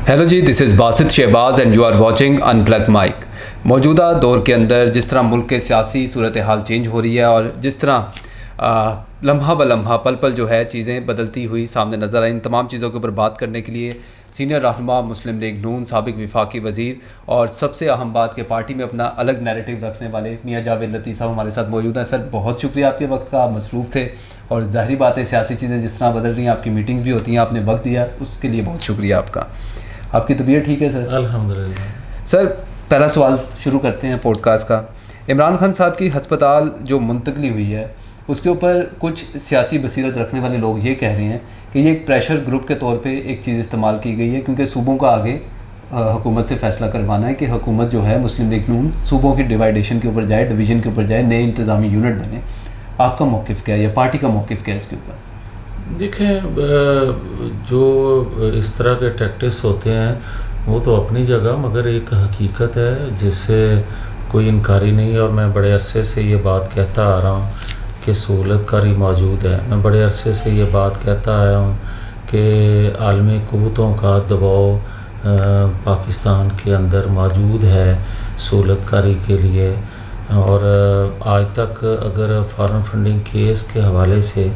Hello جی، this is Basit Shahbaz and you are watching in plug mic. موجودہ دور کے اندر جس طرح ملک کے سیاسی صورتحال چینج ہو رہی ہے اور جس طرح لمحہ بہ لمحہ پل پل جو ہے چیزیں بدلتی ہوئی سامنے نظر آئیں، ان تمام چیزوں کے اوپر بات کرنے کے لیے سینئر رہنما مسلم لیگ نون، سابق وفاقی وزیر اور سب سے اہم بات کہ پارٹی میں اپنا الگ نیریٹو رکھنے والے میاں جاوید لطیف صاحب ہمارے ساتھ موجود ہیں۔ سر بہت شکریہ آپ کے وقت کا، آپ مصروف تھے اور ظاہری بات ہے سیاسی چیزیں جس طرح بدل رہی ہیں، آپ کی میٹنگز بھی ہوتی ہیں، آپ نے وقت دیا، اس کے لیے بہت شکریہ آپ کا۔ آپ کی طبیعت ٹھیک ہے سر؟ الحمدللہ۔ سر پہلا سوال شروع کرتے ہیں پوڈ کاسٹ کا۔ عمران خان صاحب کی ہسپتال جو منتقلی ہوئی ہے اس کے اوپر کچھ سیاسی بصیرت رکھنے والے لوگ یہ کہہ رہے ہیں کہ یہ ایک پریشر گروپ کے طور پہ ایک چیز استعمال کی گئی ہے، کیونکہ صوبوں کا آگے حکومت سے فیصلہ کروانا ہے کہ حکومت جو ہے مسلم لیگ نون صوبوں کی ڈیوائیڈیشن کے اوپر جائے، ڈویژن کے اوپر جائے، نئے انتظامی یونٹ بنے۔ آپ کا موقف کیا ہے یا پارٹی کا موقف کیا ہے اس کے اوپر؟ دیکھیں، جو اس طرح کے ٹیکٹکس ہوتے ہیں وہ تو اپنی جگہ، مگر ایک حقیقت ہے جس سے کوئی انکاری نہیں ہے، اور میں بڑے عرصے سے یہ بات کہتا آ رہا ہوں کہ سہولت کاری موجود ہے۔ میں بڑے عرصے سے یہ بات کہتا آیا ہوں کہ عالمی قوتوں کا دباؤ پاکستان کے اندر موجود ہے سہولت کاری کے لیے، اور آج تک اگر فارن فنڈنگ کیس کے حوالے سے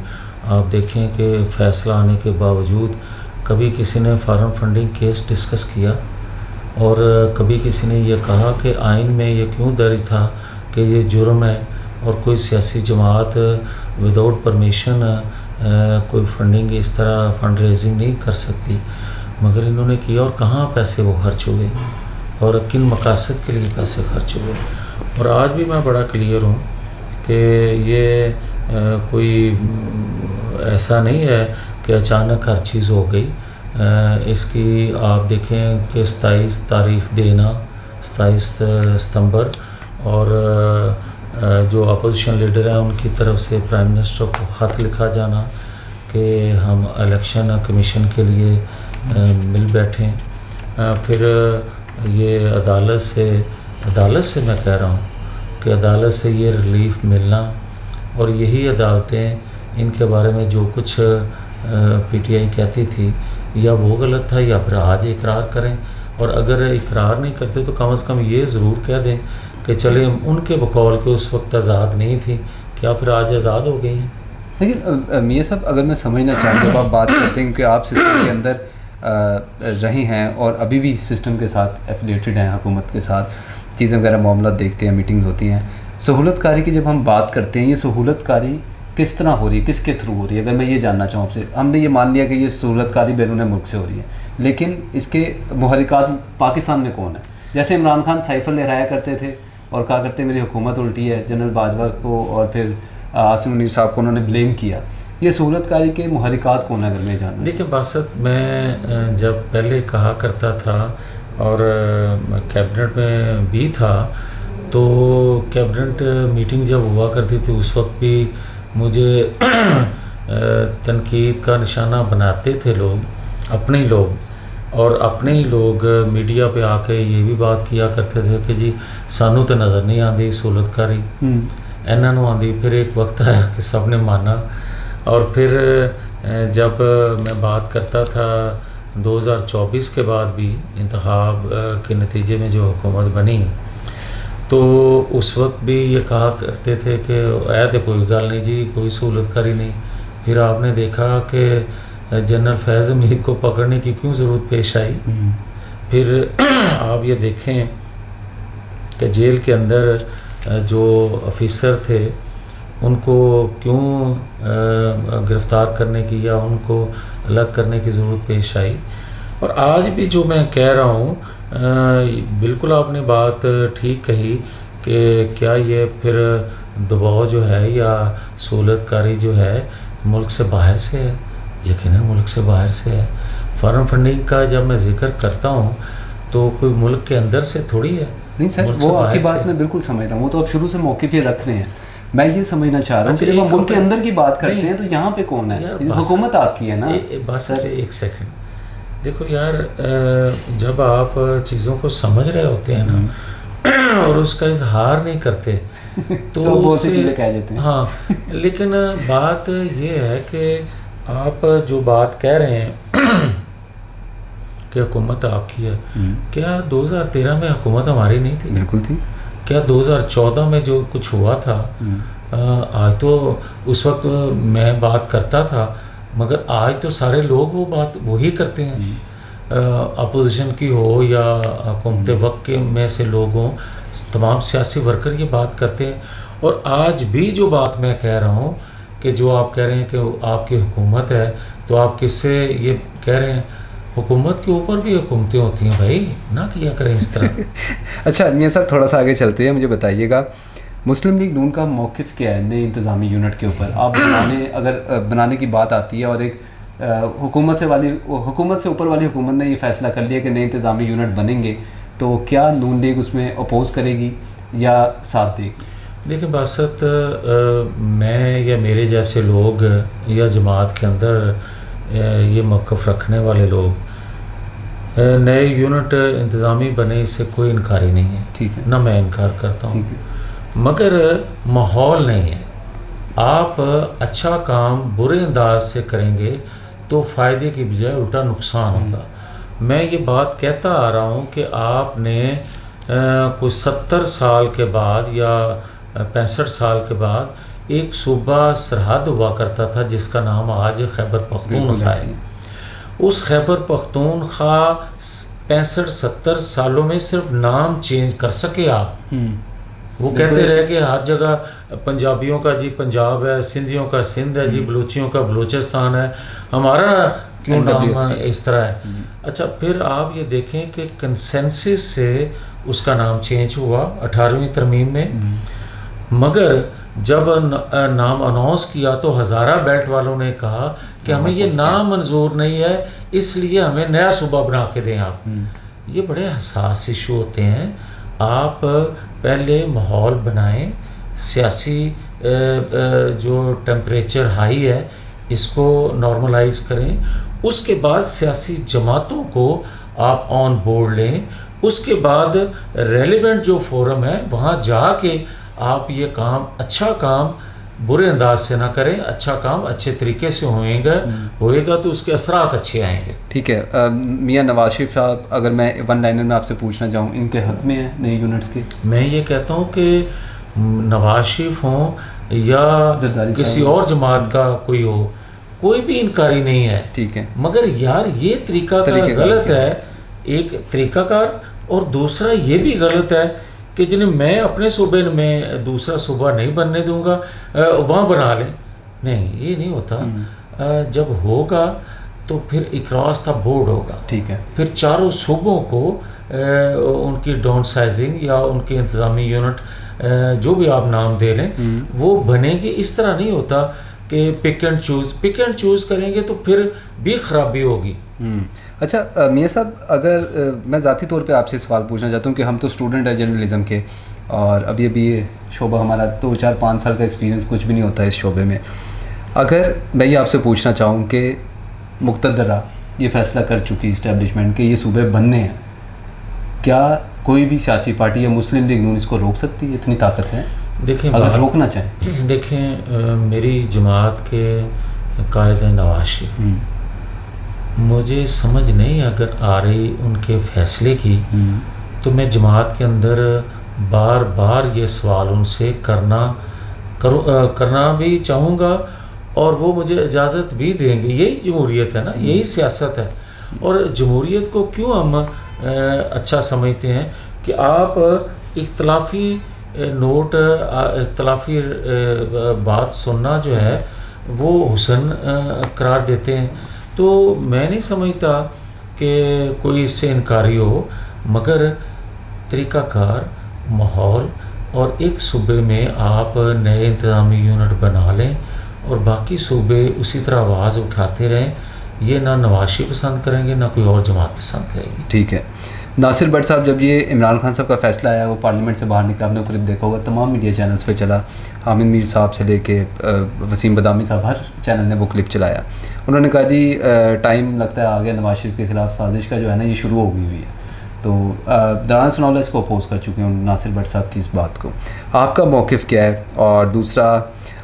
آپ دیکھیں کہ فیصلہ آنے کے باوجود کبھی کسی نے فارن فنڈنگ کیس ڈسکس کیا، اور کبھی کسی نے یہ کہا کہ آئین میں یہ کیوں درج تھا کہ یہ جرم ہے اور کوئی سیاسی جماعت وداؤٹ پرمیشن کوئی فنڈنگ اس طرح فنڈ ریزنگ نہیں کر سکتی، مگر انہوں نے کیا، اور کہاں پیسے وہ خرچ ہوئے اور کن مقاصد کے لیے پیسے خرچ ہوئے۔ اور آج بھی میں بڑا کلیئر ہوں کہ یہ کوئی ایسا نہیں ہے کہ اچانک ہر چیز ہو گئی۔ اس کی آپ دیکھیں کہ 27 تاریخ دینا، 27 ستمبر، اور جو اپوزیشن لیڈر ہیں ان کی طرف سے پرائم منسٹر کو خط لکھا جانا کہ ہم الیکشن کمیشن کے لیے مل بیٹھیں، پھر یہ عدالت سے میں کہہ رہا ہوں کہ عدالت سے یہ ریلیف ملنا، اور یہی عدالتیں ان کے بارے میں جو کچھ پی ٹی آئی کہتی تھی یا وہ غلط تھا یا پھر آج اقرار کریں، اور اگر اقرار نہیں کرتے تو کم از کم یہ ضرور کہہ دیں کہ چلیں ان کے بقول کے اس وقت آزاد نہیں تھی، کیا پھر آج آزاد ہو گئی ہیں؟ لیکن میاں صاحب اگر میں سمجھنا چاہوں جب آپ بات کرتے ہیں کہ آپ سسٹم کے اندر رہے ہیں اور ابھی بھی سسٹم کے ساتھ ایفیلیٹڈ ہیں، حکومت کے ساتھ چیزیں وغیرہ معاملات دیکھتے ہیں، میٹنگز ہوتی ہیں، سہولت کاری کی جب ہم بات کرتے ہیں، یہ سہولت کاری کس طرح ہو رہی ہے، کس کے تھرو ہو رہی ہے؟ اگر میں یہ جاننا چاہوں آپ سے، ہم نے یہ مان لیا کہ یہ سہولت کاری بیرون ملک سے ہو رہی ہے، لیکن اس کے محرکات پاکستان میں کون ہے؟ جیسے عمران خان سائفل لہرایا کرتے تھے اور کہا کرتے میری حکومت الٹی ہے، جنرل باجوہ کو اور پھر عاصم منیر صاحب کو انہوں نے بلیم کیا، یہ سہولت کاری کے محرکات کون ہے اگر میں جاننا؟ دیکھیں باسط، میں جب پہلے کہا کرتا تھا اور کیبنٹ میں بھی تھا، تو کیبنٹ میٹنگ جب ہوا کرتی تھی اس وقت بھی مجھے تنقید کا نشانہ بناتے تھے لوگ، اپنے لوگ، اور اپنے ہی لوگ میڈیا پہ آ کے یہ بھی بات کیا کرتے تھے کہ جی سانو تو نظر نہیں آتی سہولت کاری، انہوں نے آتی۔ پھر ایک وقت آیا کہ سب نے مانا، اور پھر جب میں بات کرتا تھا 2024 کے بعد بھی انتخاب کے نتیجے میں جو حکومت بنی، تو اس وقت بھی یہ کہا کرتے تھے کہ اے تو کوئی گل نہیں جی، کوئی سہولت کاری نہیں۔ پھر آپ نے دیکھا کہ جنرل فیض حمید کو پکڑنے کی کیوں ضرورت پیش آئی، پھر آپ یہ دیکھیں کہ جیل کے اندر جو افیسر تھے ان کو کیوں گرفتار کرنے کی یا ان کو الگ کرنے کی ضرورت پیش آئی۔ اور آج بھی جو میں کہہ رہا ہوں، بالکل آپ نے بات ٹھیک کہی کہ کیا یہ پھر دباؤ جو ہے یا سہولت کاری جو ہے ملک سے باہر سے ہے؟ یقیناً ملک سے باہر سے ہے۔ فارن فنڈنگ کا جب میں ذکر کرتا ہوں تو کوئی ملک کے اندر سے تھوڑی ہے۔ نہیں سر، وہ آپ کی بات میں بالکل سمجھ رہا ہوں، وہ تو آپ شروع سے موقف یہ رکھ رہے ہیں۔ میں یہ سمجھنا چاہ رہا ہوں کہ جب ہم ملک کے اندر کی بات کرتے ہیں تو یہاں پہ کون ہے؟ حکومت آپ کی ہے نا۔ بس سر ایک سیکنڈ دیکھو یار، جب آپ چیزوں کو سمجھ رہے ہوتے ہیں نا اور اس کا اظہار نہیں کرتے تو بہت سی چیزیں کہہ دیتے ہیں۔ ہاں، لیکن بات یہ ہے کہ آپ جو بات کہہ رہے ہیں کہ کہ حکومت آپ کی ہے. کیا 2013 میں حکومت ہماری نہیں تھی؟ بالکل تھی. کیا 2014 میں جو کچھ ہوا تھا، آج تو اس وقت میں بات کرتا تھا مگر آج تو سارے لوگ وہ بات وہی کرتے ہیں، اپوزیشن کی ہو یا حکومت وقت کے میں سے لوگ ہوں، تمام سیاسی ورکر یہ بات کرتے ہیں. اور آج بھی جو بات میں کہہ رہا ہوں کہ جو آپ کہہ رہے ہیں کہ آپ کی حکومت ہے، تو آپ کس سے یہ کہہ رہے ہیں؟ حکومت کے اوپر بھی حکومتیں ہوتی ہیں بھائی، نہ کیا کریں اس طرح. اچھا میاں صاحب تھوڑا سا آگے چلتے ہیں، مجھے بتائیے گا مسلم لیگ نون کا موقف کیا ہے نئے انتظامی یونٹ کے اوپر؟ آپ اگر بنانے کی بات آتی ہے اور ایک حکومت سے اوپر والی حکومت نے یہ فیصلہ کر لیا کہ نئے انتظامی یونٹ بنیں گے، تو کیا نون لیگ اس میں اپوز کرے گی یا ساتھ دے گی؟ دیکھیں باسط، میں یا میرے جیسے لوگ یا جماعت کے اندر یہ موقف رکھنے والے لوگ، نئے یونٹ انتظامی بنے اس سے کوئی انکاری نہیں ہے. ٹھیک ہے، نہ میں انکار کرتا ہوں، مگر ماحول نہیں ہے. آپ اچھا کام برے انداز سے کریں گے تو فائدے کی بجائے الٹا نقصان ہوگا. میں یہ بات کہتا آ رہا ہوں کہ آپ نے کوئی 70 سال کے بعد یا 65 سال کے بعد ایک صوبہ سرحد ہوا کرتا تھا جس کا نام آج خیبر پختونخوا ہے. اس خیبر پختونخوا 65-70 سالوں میں صرف نام چینج کر سکے آپ. وہ کہتے رہے کہ ہر جگہ پنجابیوں کا جی پنجاب ہے، سندھیوں کا سندھ ہے، جی بلوچیوں کا بلوچستان ہے، ہمارا کیوں نام اس طرح ہے. اچھا پھر آپ یہ دیکھیں کہ کنسنسس سے اس کا نام چینج ہوا 18ویں ترمیم میں، مگر جب نام اناؤنس کیا تو ہزارہ بیلٹ والوں نے کہا کہ ہمیں یہ نام منظور نہیں ہے، اس لیے ہمیں نیا صوبہ بنا کے دیں آپ. یہ بڑے حساس ایشو ہوتے ہیں. آپ پہلے ماحول بنائیں، سیاسی جو ٹیمپریچر ہائی ہے اس کو نارملائز کریں، اس کے بعد سیاسی جماعتوں کو آپ آن بورڈ لیں، اس کے بعد ریلیونٹ جو فورم ہے وہاں جا کے آپ یہ کام، اچھا کام برے انداز سے نہ کریں، اچھا کام اچھے طریقے سے ہوئے گا تو اس کے اثرات اچھے آئیں گے. ٹھیک ہے میاں نواز شریف صاحب، اگر میں ون لائنر میں آپ سے پوچھنا چاہوں، ان کے حق میں ہیں نئے یونٹس کے؟ میں یہ کہتا ہوں کہ نواز شریف ہوں یا کسی اور جماعت کا کوئی ہو، کوئی بھی انکاری نہیں ہے. ٹھیک ہے، مگر یار یہ طریقہ کار غلط ہے. ایک طریقہ کار، اور دوسرا یہ بھی غلط ہے کہ جنہیں میں اپنے صوبے میں دوسرا صوبہ نہیں بننے دوں گا وہاں بنا لیں. نہیں، یہ نہیں ہوتا. جب ہوگا تو پھر ایک راستہ بورڈ ہوگا. ٹھیک ہے، پھر چاروں صوبوں کو ان کی ڈاؤن سائزنگ یا ان کے انتظامی یونٹ جو بھی آپ نام دے لیں وہ بنے گی. اس طرح نہیں ہوتا کہ پک اینڈ چوز کریں گے تو پھر بھی خرابی ہوگی. اچھا میاں صاحب، اگر میں ذاتی طور پہ آپ سے سوال پوچھنا چاہتا ہوں کہ ہم تو اسٹوڈنٹ ہیں جرنلزم کے، اور ابھی شعبہ ہمارا 2-4-5 سال کا ایکسپیرینس کچھ بھی نہیں ہوتا ہے اس شعبے میں. اگر میں یہ آپ سے پوچھنا چاہوں کہ مقتدرہ یہ فیصلہ کر چکی اسٹیبلشمنٹ کہ یہ صوبے بننے ہیں، کیا کوئی بھی سیاسی پارٹی یا مسلم لیگ نون اس کو روک سکتی ہے؟ اتنی طاقت ہے دیکھیں اگر روکنا چاہیں؟ دیکھیں میری جماعت کے قائد نواز شریف، مجھے سمجھ نہیں اگر آ رہی ان کے فیصلے کی، تو میں جماعت کے اندر بار بار یہ سوال ان سے کرنا بھی چاہوں گا، اور وہ مجھے اجازت بھی دیں گے. یہی جمہوریت ہے نا، یہی سیاست ہے. اور جمہوریت کو کیوں ہم اچھا سمجھتے ہیں کہ آپ اختلافی نوٹ، اختلافی بات سننا جو ہے وہ حسن قرار دیتے ہیں. تو میں نہیں سمجھتا کہ کوئی اس سے انکاری ہو، مگر طریقہ کار، ماحول، اور ایک صوبے میں آپ نئے انتظامی یونٹ بنا لیں اور باقی صوبے اسی طرح آواز اٹھاتے رہیں. یہ نہ نواز شریف پسند کریں گے، نہ کوئی اور جماعت پسند کرے گی. ٹھیک ہے. ناصر بٹ صاحب، جب یہ عمران خان صاحب کا فیصلہ آیا، وہ پارلیمنٹ سے باہر نکلا، آپ نے کلپ دیکھا ہوگا، تمام میڈیا چینلز پہ چلا، حامد میر صاحب سے لے کے وسیم بدامی صاحب، ہر چینل نے وہ کلپ چلایا. انہوں نے کہا جی ٹائم لگتا ہے آ گیا، نواز شریف کے خلاف سازش کا جو ہے نا یہ شروع ہو گئی ہوئی ہے. تو دوران سناولا اس کو اپوز کر چکے ہیں ناصر بٹ صاحب کی اس بات کو. آپ کا موقف کیا ہے؟ اور دوسرا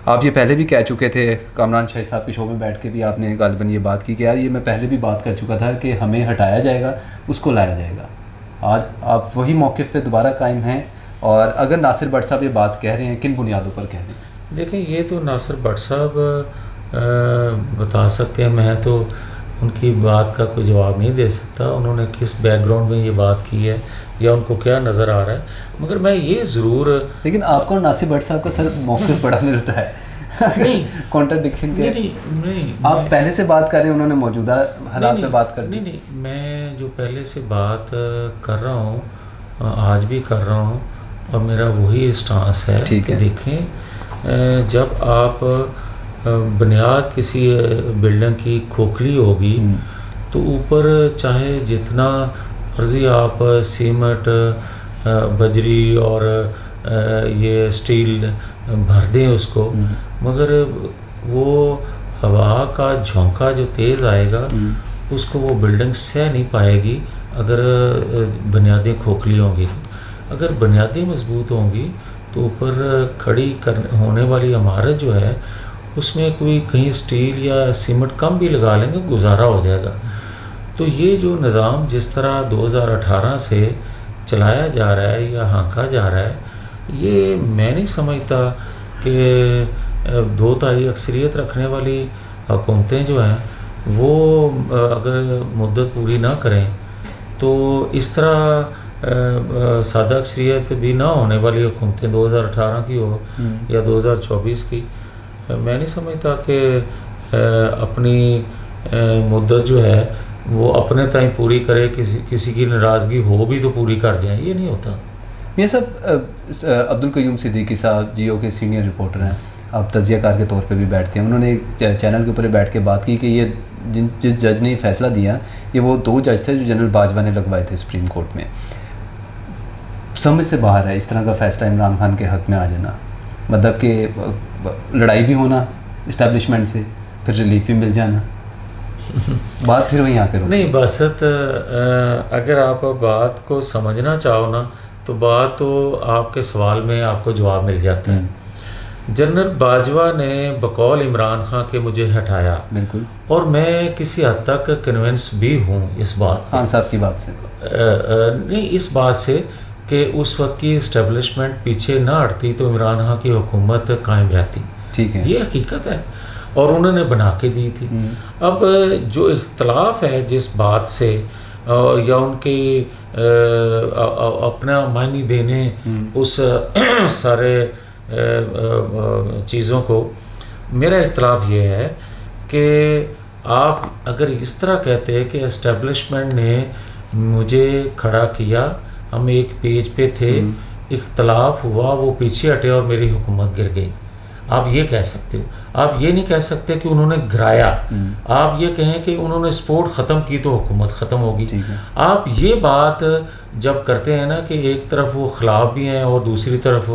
آپ یہ پہلے بھی کہہ چکے تھے کامران شاہد صاحب کے شو میں بیٹھ کے بھی آپ نے غالباً یہ بات کی کہ یار یہ میں پہلے بھی بات کر چکا تھا کہ ہمیں ہٹایا جائے گا, اس کو لایا جائے گا. آج آپ وہی موقف پہ دوبارہ قائم ہیں, اور اگر ناصر بٹ صاحب یہ بات کہہ رہے ہیں کن بنیادوں پر کہہ رہے ہیں؟ دیکھیں یہ تو ناصر بٹ صاحب بتا سکتے ہیں, میں تو ان کی بات کا کوئی جواب نہیں دے سکتا, انہوں نے کس بیک گراؤنڈ میں یہ بات کی ہے یا ان کو کیا نظر آ رہا ہے. مگر میں یہ ضرور, لیکن آپ کو ناصر بٹ صاحب کا سر موقف بڑا ملتا ہے نہیں کانٹرڈکشن کے, نہیں آپ پہلے سے بات کر رہے ہیں, انہوں نے موجودہ حالات پہ بات کر دی. نہیں, میں جو پہلے سے بات کر رہا ہوں آج بھی کر رہا ہوں, اور میرا وہی اسٹانس ہے کہ دیکھیں جب آپ بنیاد کسی بلڈنگ کی کھوکھلی ہوگی تو اوپر چاہے جتنا عرضی آپ سیمنٹ بجری اور یہ اسٹیل بھر دیں اس کو, مگر وہ ہوا کا جھونکا جو تیز آئے گا اس کو وہ بلڈنگ سہ نہیں پائے گی اگر بنیادیں کھوکھلی ہوں گی. اگر بنیادیں مضبوط ہوں گی تو اوپر کھڑی ہونے والی عمارت جو ہے اس میں کوئی کہیں اسٹیل یا سیمنٹ کم بھی لگا لیں گے, گزارا ہو جائے گا. تو یہ جو نظام جس طرح 2018 سے چلایا جا رہا ہے یا ہانکا جا رہا ہے, یہ میں نہیں سمجھتا کہ 2/3 اکثریت رکھنے والی حکومتیں جو ہیں وہ اگر مدت پوری نہ کریں تو اس طرح سادہ اکثریت بھی نہ ہونے والی حکومتیں 2018 کی ہو یا 2024 کی, میں نہیں سمجھتا کہ اپنی مدت جو ہے وہ اپنے تائیں پوری کرے, کسی کی ناراضگی ہو بھی تو پوری کر جائیں, یہ نہیں ہوتا. یہ سب عبدالقیوم صدیقی صاحب جیو کے سینئر رپورٹر ہیں, آپ تجزیہ کار کے طور پہ بھی بیٹھتے ہیں, انہوں نے ایک چینل کے اوپر بیٹھ کے بات کی کہ یہ جس جج نے یہ فیصلہ دیا یہ وہ 2 جج تھے جو جنرل باجوہ نے لگوائے تھے سپریم کورٹ میں. سمجھ سے باہر ہے اس طرح کا فیصلہ عمران خان کے حق میں آ جانا, مطلب کہ لڑائی بھی ہونا اسٹیبلشمنٹ سے, پھر ریلیف بھی مل جانا, بات پھر وہیں آ کر نہیں. بست اگر آپ بات کو سمجھنا چاہو نا تو بات تو آپ کے سوال میں آپ کو جواب مل جاتا ہے. جنرل باجوہ نے بقول عمران خان کے مجھے ہٹایا, بالکل, اور میں کسی حد تک کنونس بھی ہوں اس بات, خان صاحب کی بات سے نہیں, اس بات سے کہ اس وقت کی اسٹیبلشمنٹ پیچھے نہ ہٹتی تو عمران خان کی حکومت قائم رہتی. ٹھیک ہے, یہ حقیقت ہے اور انہوں نے بنا کے دی تھی. اب جو اختلاف ہے جس بات سے یا ان کے اپنا معنی دینے اس سارے چیزوں کو, میرا اختلاف یہ ہے کہ آپ اگر اس طرح کہتے ہیں کہ اسٹیبلشمنٹ نے مجھے کھڑا کیا, ہم ایک پیج پہ تھے, اختلاف ہوا, وہ پیچھے ہٹے اور میری حکومت گر گئی, آپ یہ کہہ سکتے ہو. آپ یہ نہیں کہہ سکتے کہ انہوں نے گرایا, آپ یہ کہیں کہ انہوں نے سپورٹ ختم کی تو حکومت ختم ہوگی. آپ یہ بات جب کرتے ہیں نا کہ ایک طرف وہ خلاف بھی ہیں اور دوسری طرف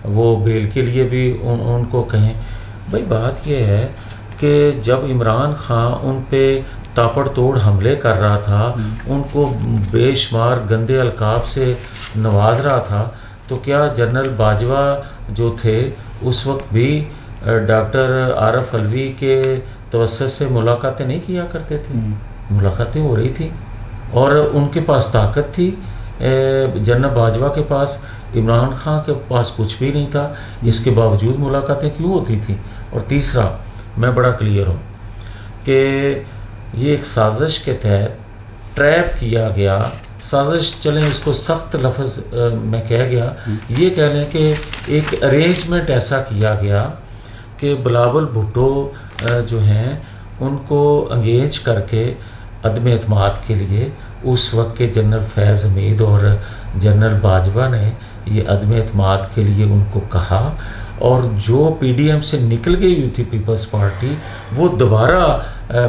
وہ بیل کے لیے بھی ان کو کہیں, بھائی بات یہ ہے کہ جب عمران خان ان پہ تاپڑ توڑ حملے کر رہا تھا, ان کو بے شمار گندے القاب سے نواز رہا تھا, تو کیا جنرل باجوہ جو تھے اس وقت بھی ڈاکٹر عارف علوی کے توسط سے ملاقاتیں نہیں کیا کرتے تھے؟ ملاقاتیں ہو رہی تھیں اور ان کے پاس طاقت تھی. جنرل باجوہ کے پاس, عمران خان کے پاس کچھ بھی نہیں تھا, اس کے باوجود ملاقاتیں کیوں ہوتی تھیں؟ اور تیسرا, میں بڑا کلیئر ہوں کہ یہ ایک سازش کے تحت ٹریپ کیا گیا. سازش چلیں اس کو سخت لفظ میں کہہ گیا, یہ کہہ لیں کہ ایک ارینجمنٹ ایسا کیا گیا کہ بلاول بھٹو جو ہیں ان کو انگیج کر کے عدم اعتماد کے لیے اس وقت کے جنرل فیض حمید اور جنرل باجوہ نے یہ عدم اعتماد کے لیے ان کو کہا, اور جو پی ڈی ایم سے نکل گئی ہوئی تھی پیپلز پارٹی وہ دوبارہ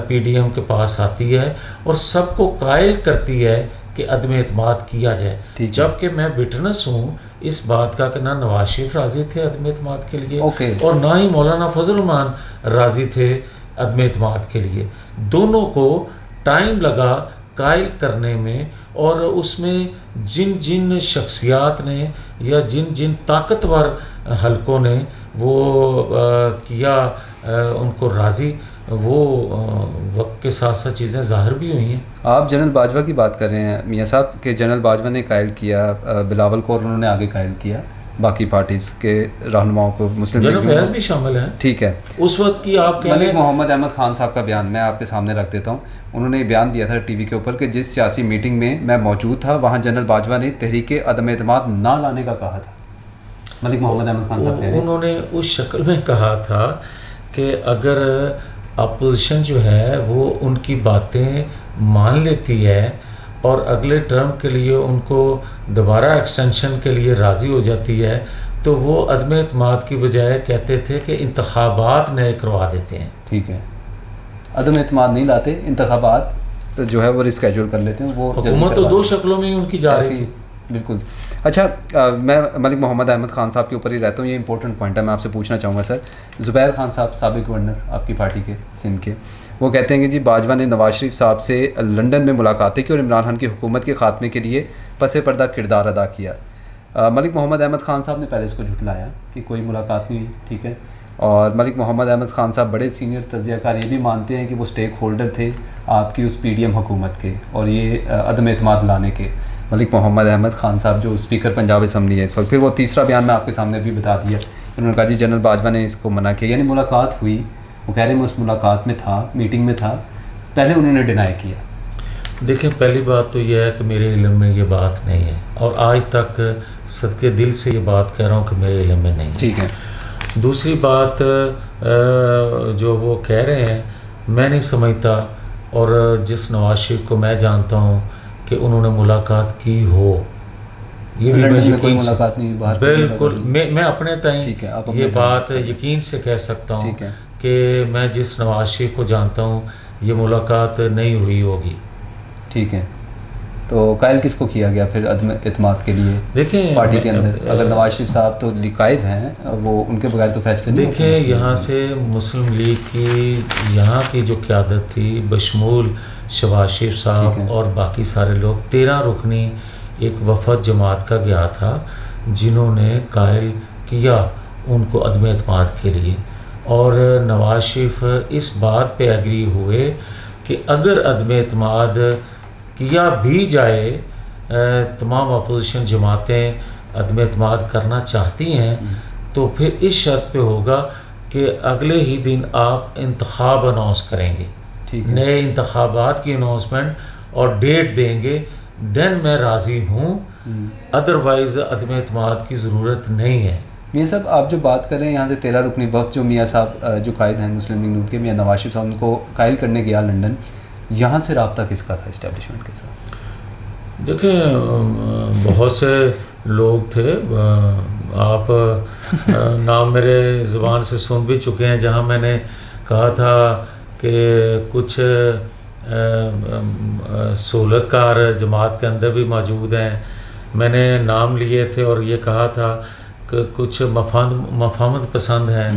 پی ڈی ایم کے پاس آتی ہے اور سب کو قائل کرتی ہے کہ عدم اعتماد کیا جائے, جبکہ میں وٹنس ہوں اس بات کا کہ نہ نواز شریف راضی تھے عدم اعتماد کے لیے اور نہ ہی مولانا فضل الرحمان راضی تھے عدم اعتماد کے لیے. دونوں کو ٹائم لگا قائل کرنے میں, اور اس میں جن جن شخصیات نے یا جن جن طاقتور حلقوں نے وہ کیا ان کو راضی، وہ وقت کے ساتھ ساتھ چیزیں ظاہر بھی ہوئی ہیں. آپ جنرل باجوہ کی بات کر رہے ہیں میاں صاحب کہ جنرل باجوہ نے قائل کیا بلاول کو، اور انہوں نے آگے قائل کیا باقی پارٹیز کے رہنماؤں کو، مسلم جنرل فیض بھی شامل ہیں. ٹھیک ہے. اس وقت کی آپ کہہ ملک محمد احمد خان صاحب کا بیان میں آپ کے سامنے رکھ دیتا ہوں. انہوں نے یہ بیان دیا تھا ٹی وی کے اوپر کہ جس سیاسی میٹنگ میں موجود تھا وہاں جنرل باجوہ نے تحریک عدم اعتماد نہ لانے کا کہا تھا. ملک محمد احمد خان صاحب انہوں نے اس شکل میں کہا تھا کہ اگر اپوزیشن جو ہے وہ ان کی باتیں مان لیتی ہے اور اگلے ٹرم کے لیے ان کو دوبارہ ایکسٹینشن کے لیے راضی ہو جاتی ہے تو وہ عدم اعتماد کی بجائے کہتے تھے کہ انتخابات نئے کروا دیتے ہیں. ٹھیک ہے. عدم اعتماد نہیں لاتے، انتخابات جو ہے وہ ریسکیجول کر لیتے ہیں. وہ حکومت تو دو شکلوں میں ان کی جا رہی تھی. بالکل. اچھا میں ملک محمد احمد خان صاحب کے اوپر ہی رہتا ہوں، یہ امپورٹنٹ پوائنٹ ہے، میں آپ سے پوچھنا چاہوں گا سر. زبیر خان صاحب سابق گورنر آپ کی پارٹی کے سندھ کے، وہ کہتے ہیں کہ جی باجوہ نے نواز شریف صاحب سے لنڈن میں ملاقاتیں کی اور عمران خان کی حکومت کے خاتمے کے لیے پس پردہ کردار ادا کیا. ملک محمد احمد خان صاحب نے پہلے اس کو جھٹلایا کہ کوئی ملاقات نہیں ہوئی. ٹھیک ہے. اور ملک محمد احمد خان صاحب بڑے سینئر تجزیہ کار یہ بھی مانتے ہیں کہ وہ اسٹیک ہولڈر تھے آپ کی اس پی ڈی ایم حکومت کے اور یہ عدم اعتماد لانے کے. ملک محمد احمد خان صاحب جو اسپیکر پنجاب اسمبلی ہے اس وقت. پھر وہ تیسرا بیان میں آپ کے سامنے بھی بتا دیا، انہوں نے کہا جی جنرل باجوہ نے اس کو منع کیا، یعنی ملاقات ہوئی. وہ کہہ رہے ہیں میں اس ملاقات میں تھا، میٹنگ میں تھا، پہلے انہوں نے ڈینائی کیا. دیکھیں پہلی بات تو یہ ہے کہ میرے علم میں یہ بات نہیں ہے، اور آج تک صدقے دل سے یہ بات کہہ رہا ہوں کہ میرے علم میں نہیں ہے. ٹھیک ہے. دوسری بات جو وہ کہہ رہے ہیں میں نہیں سمجھتا، اور جس نواز شریف کو میں جانتا ہوں کہ انہوں نے ملاقات کی ہو، یہ بھی میں یقین سے بالکل میں اپنے تئیں یہ بات یقین سے کہہ سکتا ہوں کہ میں جس نواز شریف کو جانتا ہوں یہ ملاقات نہیں ہوئی ہوگی. ٹھیک ہے. تو قائل کس کو کیا گیا پھر عدم اعتماد کے لیے دیکھیں پارٹی کے اندر؟ اگر نواز شریف صاحب تو قائد ہیں، وہ ان کے بغیر تو فیصلے نہیں. دیکھیں یہاں سے مسلم لیگ کی یہاں کی جو قیادت تھی بشمول شہباز شریف صاحب اور باقی سارے لوگ 13 رکنی ایک وفد جماعت کا گیا تھا جنہوں نے قائل کیا ان کو عدم اعتماد کے لیے، اور نواز شریف اس بات پہ ایگری ہوئے کہ اگر عدم اعتماد کیا بھی جائے، تمام اپوزیشن جماعتیں عدم اعتماد کرنا چاہتی ہیں تو پھر اس شرط پہ ہوگا کہ اگلے ہی دن آپ انتخاب اناؤنس کریں گے، نئے انتخابات کی اناؤنسمنٹ اور ڈیٹ دیں گے، دین میں راضی ہوں، ادروائز عدم اعتماد کی ضرورت نہیں ہے. میاں صاحب آپ جو بات کر رہے ہیں یہاں سے 13 رکنی وفد جو میاں صاحب جو قائد ہیں مسلم لیگ نون کے، میاں نواز شریف صاحب ان کو قائل کرنے گیا لنڈن، یہاں سے رابطہ کس کا تھا اسٹیبلشمنٹ کے ساتھ؟ دیکھیں بہت سے لوگ تھے، آپ نام میرے زبان سے سن بھی چکے ہیں، جہاں میں نے کہا تھا کہ کچھ سہولت کار جماعت کے اندر بھی موجود ہیں، میں نے نام لیے تھے اور یہ کہا تھا کہ کچھ مفاہمت پسند ہیں،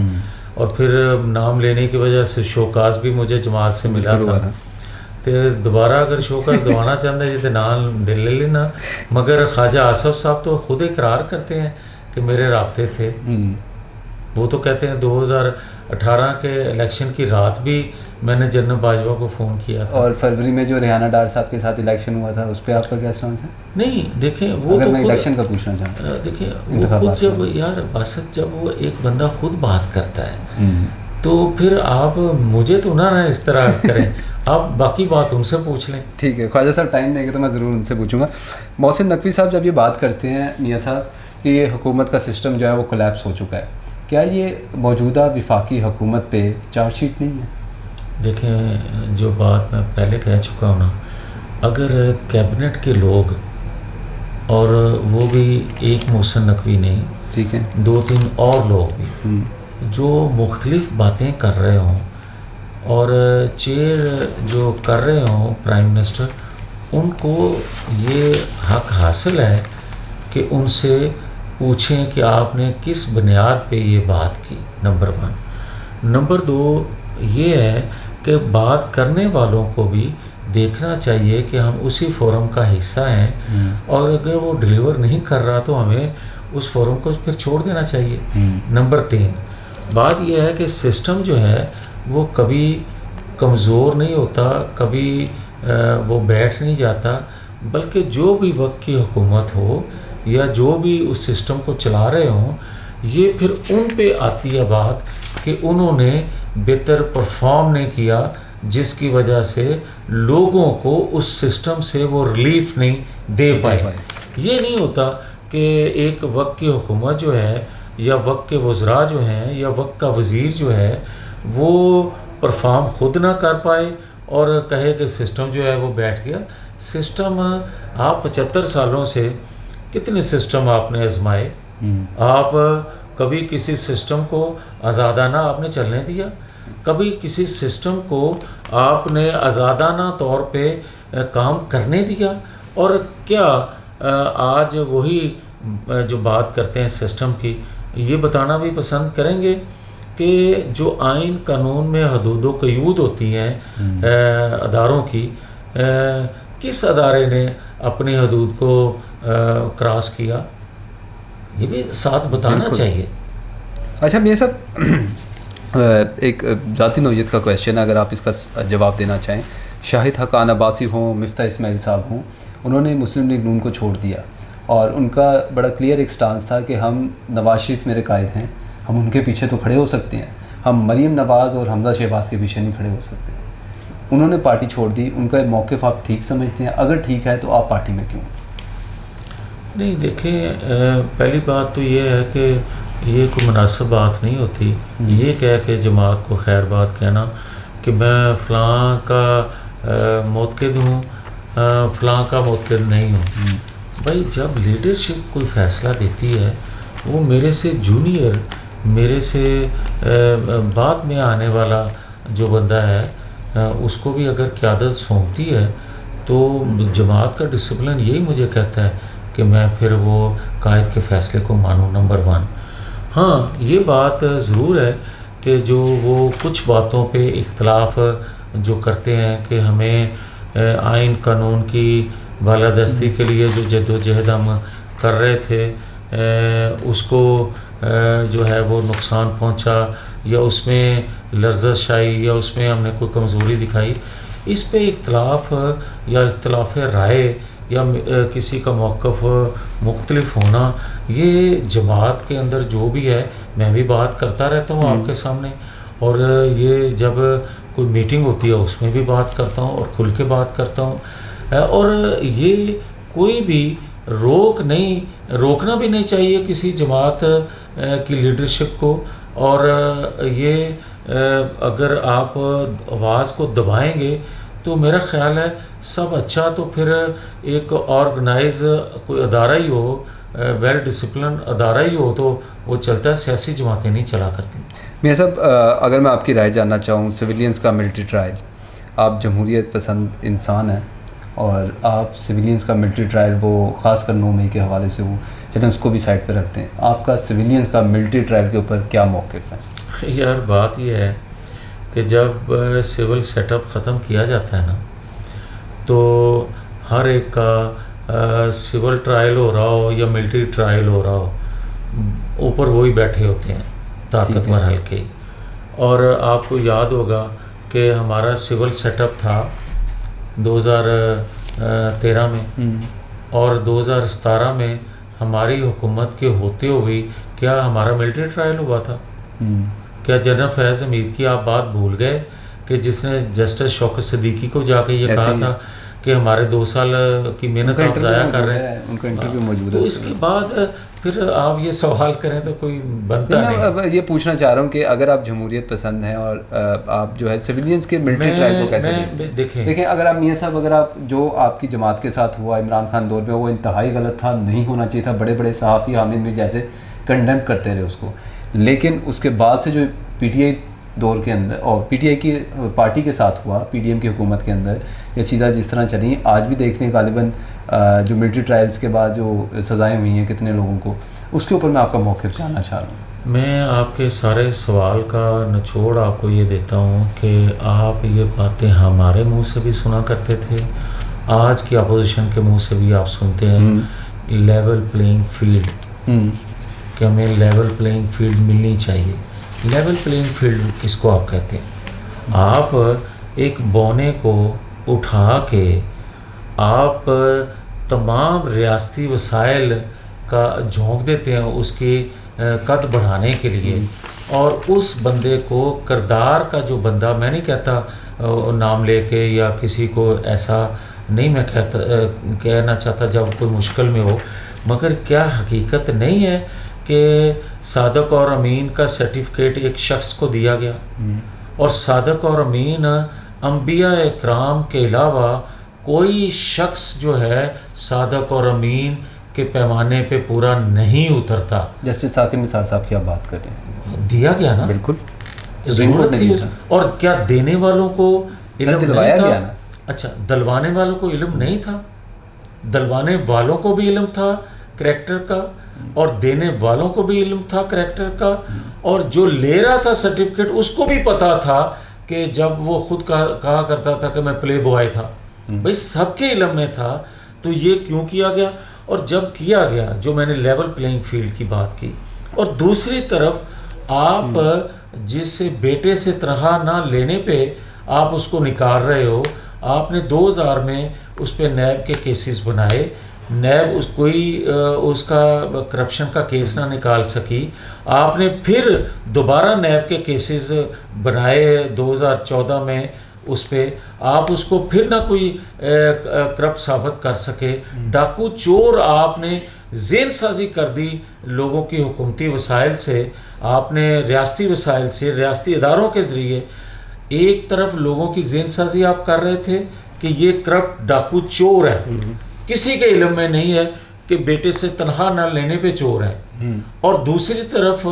اور پھر نام لینے کی وجہ سے شوکاز بھی مجھے جماعت سے ملا تھا. تو دوبارہ اگر شوکاز دوانا چاہتے ہیں تو نام لے لینا، مگر خواجہ آصف صاحب تو خود اقرار کرتے ہیں کہ میرے رابطے تھے. وہ تو کہتے ہیں 2018 کے الیکشن کی رات بھی میں نے جنرل باجوہ کو فون کیا تھا. اور فروری میں جو ریحانہ ڈار صاحب کے ساتھ الیکشن ہوا تھا اس پہ آپ کا کیا اسٹانس ہے؟ نہیں دیکھیں وہ اگر میں الیکشن کا پوچھنا چاہتا ہوں، دیکھیں وہ خود جب یار باسط جب وہ ایک بندہ خود بات کرتا ہے تو پھر آپ مجھے تو نہ اس طرح کریں، آپ باقی بات ان سے پوچھ لیں. ٹھیک ہے. خواجہ صاحب ٹائم دیں گے تو میں ضرور ان سے پوچھوں گا. محسن نقوی صاحب جب یہ بات کرتے ہیں میاں صاحب کہ یہ حکومت کا سسٹم جو ہے وہ کولیپس ہو چکا ہے، کیا یہ موجودہ وفاقی حکومت پہ چارج شیٹ نہیں ہے؟ دیکھیں جو بات میں پہلے کہہ چکا ہوں نا، اگر کیبنٹ کے لوگ اور وہ بھی ایک محسن نقوی نہیں، ٹھیک ہے، 2-3 اور لوگ بھی جو مختلف باتیں کر رہے ہوں اور چیئر جو کر رہے ہوں پرائم منسٹر، ان کو یہ حق حاصل ہے کہ ان سے پوچھیں کہ آپ نے کس بنیاد پہ یہ بات کی، نمبر 1. نمبر 2 یہ ہے کہ بات کرنے والوں کو بھی دیکھنا چاہیے کہ ہم اسی فورم کا حصہ ہیں، اور اگر وہ ڈیلیور نہیں کر رہا تو ہمیں اس فورم کو پھر چھوڑ دینا چاہیے. نمبر 3 بات یہ ہے کہ سسٹم جو ہے وہ کبھی کمزور نہیں ہوتا، کبھی وہ بیٹھ نہیں جاتا، بلکہ جو بھی وقت کی حکومت ہو یا جو بھی اس سسٹم کو چلا رہے ہوں، یہ پھر ان پہ آتی ہے بات کہ انہوں نے بہتر پرفارم نہیں کیا، جس کی وجہ سے لوگوں کو اس سسٹم سے وہ ریلیف نہیں دے پائے۔ یہ نہیں ہوتا کہ ایک وقت کی حکومت جو ہے یا وقت کے وزراء جو ہیں یا وقت کا وزیر جو ہے وہ پرفارم خود نہ کر پائے اور کہے کہ سسٹم جو ہے وہ بیٹھ گیا۔ سسٹم آپ 75 سالوں سے کتنے سسٹم آپ نے آزمائے، آپ کبھی کسی سسٹم کو آزادانہ آپ نے چلنے دیا، کبھی کسی سسٹم کو آپ نے آزادانہ طور پہ کام کرنے دیا؟ اور کیا آج وہی جو بات کرتے ہیں سسٹم کی، یہ بتانا بھی پسند کریں گے کہ جو آئین قانون میں حدود و قیود ہوتی ہیں اداروں کی، کس ادارے نے اپنی حدود کو کراس کیا؟ یہ بھی ساتھ بتانا چاہیے۔ اچھا یہ سب ایک ذاتی نوعیت کا کویشچن ہے، اگر آپ اس کا جواب دینا چاہیں۔ شاہد حقان عباسی ہوں، مفتاح اسماعیل صاحب ہوں، انہوں نے مسلم لیگ نون کو چھوڑ دیا اور ان کا بڑا کلیئر ایک سٹانس تھا کہ ہم نواز شریف میرے قائد ہیں، ہم ان کے پیچھے تو کھڑے ہو سکتے ہیں، ہم مریم نواز اور حمزہ شہباز کے پیچھے نہیں کھڑے ہو سکتے۔ انہوں نے پارٹی چھوڑ دی، ان کا موقف آپ ٹھیک سمجھتے ہیں؟ اگر ٹھیک ہے تو آپ پارٹی میں کیوں؟ نہیں دیکھیں، پہلی بات تو یہ ہے کہ یہ کوئی مناسب بات نہیں ہوتی یہ کہہ کہ جماعت کو خیر بات کہنا کہ میں فلاں کا موتقد ہوں، فلاں کا موتقد نہیں ہوں۔ بھائی جب لیڈرشپ کوئی فیصلہ دیتی ہے، وہ میرے سے جونیئر، میرے سے بعد میں آنے والا جو بندہ ہے اس کو بھی اگر قیادت سونپتی ہے تو جماعت کا ڈسپلن یہی مجھے کہتا ہے کہ میں پھر وہ قائد کے فیصلے کو مانوں، نمبر 1۔ ہاں یہ بات ضرور ہے کہ جو وہ کچھ باتوں پہ اختلاف جو کرتے ہیں کہ ہمیں آئین قانون کی بالادستی کے لیے جو جد و جہد ہم کر رہے تھے اس کو جو ہے وہ نقصان پہنچا یا اس میں لرزش آئی یا اس میں ہم نے کوئی کمزوری دکھائی، اس پہ اختلاف یا اختلاف رائے یا کسی کا موقف مختلف ہونا، یہ جماعت کے اندر جو بھی ہے، میں بھی بات کرتا رہتا ہوں آپ کے سامنے، اور یہ جب کوئی میٹنگ ہوتی ہے اس میں بھی بات کرتا ہوں اور کھل کے بات کرتا ہوں، اور یہ کوئی بھی روکنا بھی نہیں چاہیے کسی جماعت کی لیڈرشپ کو، اور یہ اگر آپ آواز کو دبائیں گے تو میرا خیال ہے سب اچھا تو پھر ایک آرگنائز کوئی ادارہ ہی ہو، ویل ڈسپلن ادارہ ہی ہو تو وہ چلتا ہے، سیاسی جماعتیں نہیں چلا کرتی۔ میاں صاحب اگر میں آپ کی رائے جاننا چاہوں، سویلینز کا ملٹری ٹرائل، آپ جمہوریت پسند انسان ہیں اور آپ سویلینز کا ملٹری ٹرائل وہ خاص کر 9 مئی کے حوالے سے وہ چلیں اس کو بھی سائڈ پہ رکھتے ہیں، آپ کا سویلینز کا ملٹری ٹرائل کے اوپر کیا موقف ہے؟ یار بات یہ ہے کہ جب سول سیٹ اپ ختم کیا جاتا ہے نا تو ہر ایک کا سول ٹرائل ہو رہا ہو یا ملٹری ٹرائل ہو رہا ہو، اوپر وہی بیٹھے ہوتے ہیں طاقتور حلقے، اور آپ کو یاد ہوگا کہ ہمارا سول سیٹ اپ تھا 2013 میں اور 2017 میں ہماری حکومت کے ہوتے ہوئے کیا ہمارا ملٹری ٹرائل ہوا تھا؟ کیا جنرل فیض حمید کی آپ بات بھول گئے کہ جس نے جسٹس شوکت صدیقی کو جا کے یہ کہا تھا کہ ہمارے 2 سال کی محنت آپ ضائع کر رہے ہیں؟ ان کا انٹرویو موجود ہے۔ تو اس کے بعد پھر آپ یہ سوال کریں تو کوئی بنتا نہیں۔ میں یہ پوچھنا چاہ رہا ہوں کہ اگر آپ جمہوریت پسند ہیں اور آپ جو ہے سویلینز کے ملٹری ٹرائل کو کیسے دیکھیں؟ اگر آپ میاں صاحب اگر آپ جو آپ کی جماعت کے ساتھ ہوا عمران خان دور میں وہ انتہائی غلط تھا، نہیں ہونا چاہیے تھا، بڑے بڑے صحافی حامد میر جیسے کنڈیم کرتے رہے اس کو، لیکن اس کے بعد سے جو پی ٹی آئی دور کے اندر اور پی ٹی آئی کی پارٹی کے ساتھ ہوا، پی ڈی ایم کی حکومت کے اندر یہ چیزیں جس طرح چلی آج بھی دیکھنے غالباً جو ملٹری ٹرائلز کے بعد جو سزائیں ہوئی ہیں کتنے لوگوں کو، اس کے اوپر میں آپ کا موقف جاننا چاہ رہا ہوں۔ میں آپ کے سارے سوال کا نچوڑ آپ کو یہ دیتا ہوں کہ آپ یہ باتیں ہمارے منہ سے بھی سنا کرتے تھے، آج کی اپوزیشن کے منہ سے بھی آپ سنتے ہیں، لیول پلینگ فیلڈ، کہ ہمیں لیول پلینگ فیلڈ ملنی چاہیے۔ لیول پلینگ فیلڈ اس کو آپ کہتے ہیں. آپ ایک بونے کو اٹھا کے آپ تمام ریاستی وسائل کا جھونک دیتے ہیں اس کی قد بڑھانے کے لیے, اور اس بندے کو کردار کا جو بندہ, میں نہیں کہتا نام لے کے یا کسی کو ایسا نہیں میں کہنا چاہتا جب کوئی مشکل میں ہو, مگر کیا حقیقت نہیں ہے کہ صادق اور امین کا سرٹیفکیٹ ایک شخص کو دیا گیا, اور صادق اور امین انبیاء اکرام کے علاوہ کوئی شخص جو ہے صادق اور امین کے پیمانے پہ پورا نہیں اترتا. جسٹس ثاقب نثار صاحب کی آپ بات کر رہے ہیں, دیا گیا نا, بالکل ضرورت تھی. اور کیا دینے والوں کو علم نہیں تھا؟ اچھا, دلوانے والوں کو علم نہیں تھا؟ دلوانے والوں کو بھی علم تھا کریکٹر کا, اور دینے والوں کو بھی علم تھا کریکٹر کا, اور جو لے رہا تھا سرٹیفکیٹ اس کو بھی پتا تھا کہ جب وہ خود کہا کرتا تھا کہ میں پلے بوائے تھا, بھائی سب کے علم میں تھا. تو یہ کیوں کیا گیا؟ اور جب کیا گیا, جو میں نے لیول پلینگ فیلڈ کی بات کی, اور دوسری طرف آپ جس بیٹے سے تنخواہ نہ لینے پہ آپ اس کو نکال رہے ہو, آپ نے 2000 میں اس پہ نیب کے کیسز بنائے, نیب اس کا کرپشن کا کیس نہ نکال سکی, آپ نے پھر دوبارہ نیب کے کیسز بنائے 2014 میں, اس پہ آپ اس کو پھر نہ کوئی کرپٹ ثابت کر سکے. ڈاکو چور آپ نے ذہن سازی کر دی لوگوں کی حکومتی وسائل سے, آپ نے ریاستی وسائل سے, ریاستی اداروں کے ذریعے ایک طرف لوگوں کی ذہن سازی آپ کر رہے تھے کہ یہ کرپٹ ڈاکو چور ہے, کسی کے علم میں نہیں ہے کہ بیٹے سے تنخواہ نہ لینے پہ چور ہیں, اور دوسری طرف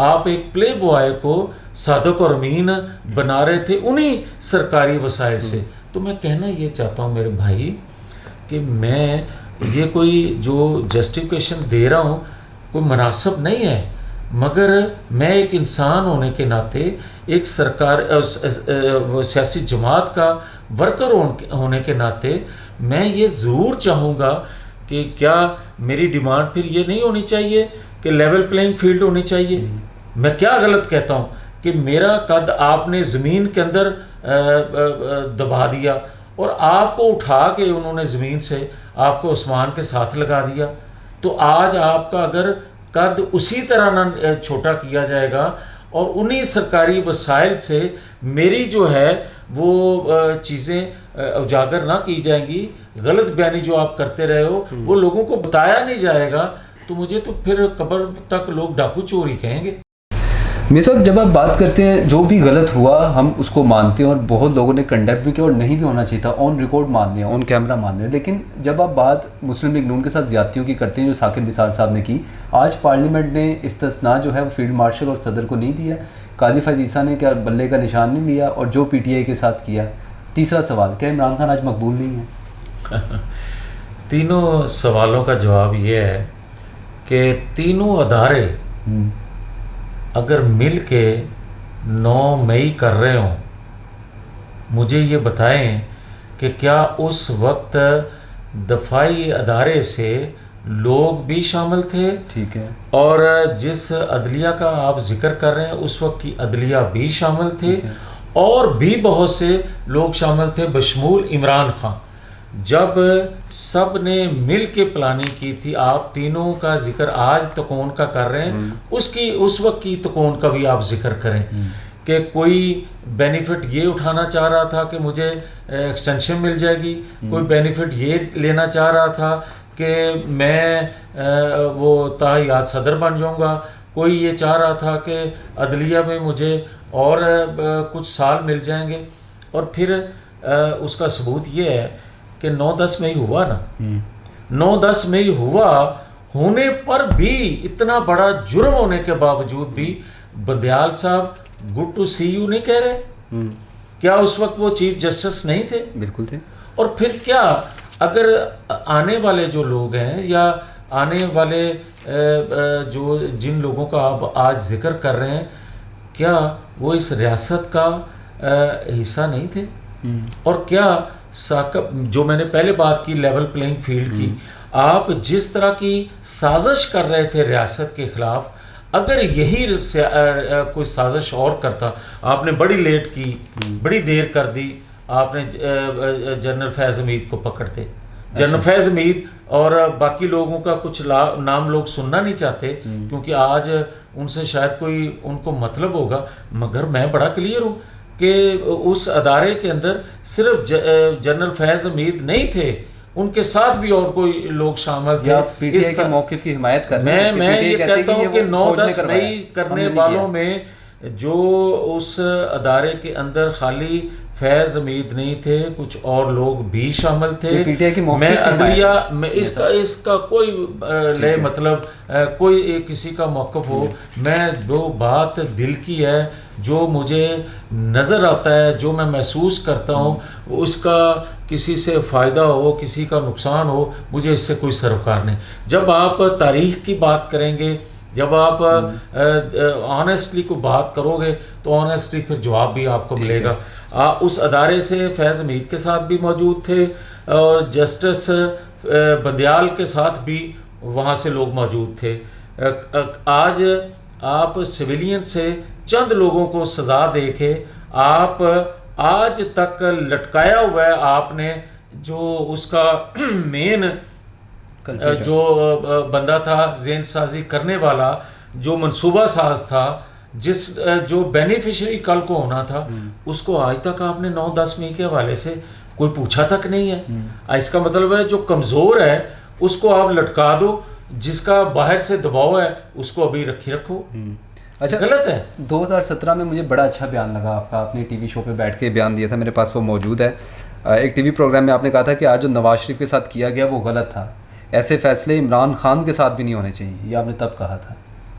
آپ ایک پلے بوائے کو صادق اور امین بنا رہے تھے انہی سرکاری وسائل سے. تو میں کہنا یہ چاہتا ہوں میرے بھائی کہ میں یہ کوئی جو جسٹیفیکیشن دے رہا ہوں کوئی مناسب نہیں ہے, مگر میں ایک انسان ہونے کے ناطے, ایک سرکار سیاسی جماعت کا ورکر ہونے کے ناطے میں یہ ضرور چاہوں گا کہ کیا میری ڈیمانڈ پھر یہ نہیں ہونی چاہیے کہ لیول پلینگ فیلڈ ہونی چاہیے. میں کیا غلط کہتا ہوں کہ میرا قد آپ نے زمین کے اندر دبا دیا, اور آپ کو اٹھا کے انہوں نے زمین سے آپ کو آسمان کے ساتھ لگا دیا, تو آج آپ کا اگر قد اسی طرح نہ چھوٹا کیا جائے گا اور انہی سرکاری وسائل سے میری جو ہے وہ چیزیں اجاگر نہ کی جائیں گی, غلط بیانی جو آپ کرتے رہے ہو وہ لوگوں کو بتایا نہیں جائے گا, تو مجھے تو پھر قبر تک لوگ ڈاکو چوری کہیں گے. میاں صاحب جب آپ بات کرتے ہیں جو بھی غلط ہوا ہم اس کو مانتے ہیں, اور بہت لوگوں نے کنڈیکٹ بھی کیا اور نہیں بھی ہونا چاہیے تھا, آن ریکارڈ مان لیا, آن کیمرہ مان لیا, لیکن جب آپ بات مسلم لیگ نون کے ساتھ زیادتیوں کی کرتے ہیں جو ثاقب نثار صاحب نے کی, آج پارلیمنٹ نے استثناء جو ہے وہ فیلڈ مارشل اور صدر کو نہیں دیا, قاضی فیض عیسیٰ نے کیا بلے کا نشان نہیں لیا, اور جو پی ٹی آئی کے ساتھ کیا. تیسرا سوال, کیا عمران خان آج مقبول نہیں ہے؟ تینوں سوالوں کا جواب یہ ہے کہ تینوں ادارے اگر مل کے 9 مئی کر رہے ہوں, مجھے یہ بتائیں کہ کیا اس وقت دفاعی ادارے سے لوگ بھی شامل تھے؟ ٹھیک ہے. اور جس عدلیہ کا آپ ذکر کر رہے ہیں اس وقت کی عدلیہ بھی شامل تھے, اور بھی بہت سے لوگ شامل تھے بشمول عمران خان. جب سب نے مل کے پلاننگ کی تھی, آپ تینوں کا ذکر آج تکون کا کر رہے ہیں, اس وقت کی تکون کا بھی آپ ذکر کریں کہ کوئی بینیفٹ یہ اٹھانا چاہ رہا تھا کہ مجھے ایکسٹینشن مل جائے گی, کوئی بینیفٹ یہ لینا چاہ رہا تھا کہ میں وہ تاحیات صدر بن جاؤں گا, کوئی یہ چاہ رہا تھا کہ عدلیہ میں مجھے اور کچھ سال مل جائیں گے. اور پھر اس کا ثبوت یہ ہے کہ 9-10 میں ہی ہوا نا, 9-10 میں ہی ہونے پر بھی اتنا بڑا جرم ہونے کے باوجود بھی بندیال صاحب گڈ ٹو سی یو نہیں کہہ رہے. کیا اس وقت وہ چیف جسٹس نہیں تھے؟ بالکل تھے. اور پھر کیا اگر آنے والے جو لوگ ہیں یا آنے والے جو جن لوگوں کا آپ آج ذکر کر رہے ہیں, کیا وہ اس ریاست کا حصہ نہیں تھے؟ اور کیا جو میں نے پہلے بات کی لیول پلینگ فیلڈ کی, آپ جس طرح کی سازش کر رہے تھے ریاست کے خلاف, اگر یہی کوئی سازش اور کرتا، آپ نے بڑی لیٹ کی، بڑی دیر کر دی، آپ نے جنرل فیض حمید کو پکڑتے. جنرل فیض حمید اور باقی لوگوں کا کچھ نام لوگ سننا نہیں چاہتے کیونکہ آج ان سے شاید کوئی ان کو مطلب ہوگا، مگر میں بڑا کلیئر ہوں کہ اس ادارے کے اندر صرف جنرل فیض حمید نہیں تھے، ان کے ساتھ بھی اور کوئی لوگ شامل تھے. پی ٹی آئی کے موقف کی حمایت کر رہے ہیں. میں یہ کہتا ہوں کہ 9-10 مئی کرنے والوں میں جو اس ادارے کے اندر خالی فیض حمید نہیں تھے، کچھ اور لوگ بھی شامل تھے. میں عدلیہ میں اس کا کوئی لے مطلب کوئی کسی کا موقف ہو، میں جو بات دل کی ہے، جو مجھے نظر آتا ہے، جو میں محسوس کرتا ہوں، اس کا کسی سے فائدہ ہو، کسی کا نقصان ہو، مجھے اس سے کوئی سروکار نہیں. جب آپ تاریخ کی بات کریں گے، جب آپ آنیسٹلی کو بات کرو گے تو آنیسٹلی پھر جواب بھی آپ کو ملے گا. اس ادارے سے فیض حمید کے ساتھ بھی موجود تھے اور جسٹس بندیال کے ساتھ بھی وہاں سے لوگ موجود تھے. آج آپ سویلین سے چند لوگوں کو سزا دے کے آپ آج تک لٹکایا ہوا ہے. آپ نے جو اس کا مین جو بندہ تھا، ذہن سازی کرنے والا، جو منصوبہ ساز تھا، جو بینیفیشری کل کو ہونا تھا، اس کو آج تک آپ نے 9-10 مئی کے حوالے سے کوئی پوچھا تک نہیں ہے. اس کا مطلب ہے جو کمزور ہے اس کو آپ لٹکا دو، جس کا باہر سے دباؤ ہے اس کو ابھی رکھو. اچھا، غلط ہے. 2017 میں مجھے بڑا اچھا بیان لگا آپ کا. آپ نے ٹی وی شو پہ بیٹھ کے بیان دیا تھا، میرے پاس وہ موجود ہے. ایک ٹی وی پروگرام میں آپ نے کہا تھا کہ آج جو نواز شریف کے ساتھ کیا گیا وہ غلط تھا، ایسے فیصلے عمران خان کے ساتھ بھی نہیں ہونے چاہیے. یہ آپ نے تب کہا تھا.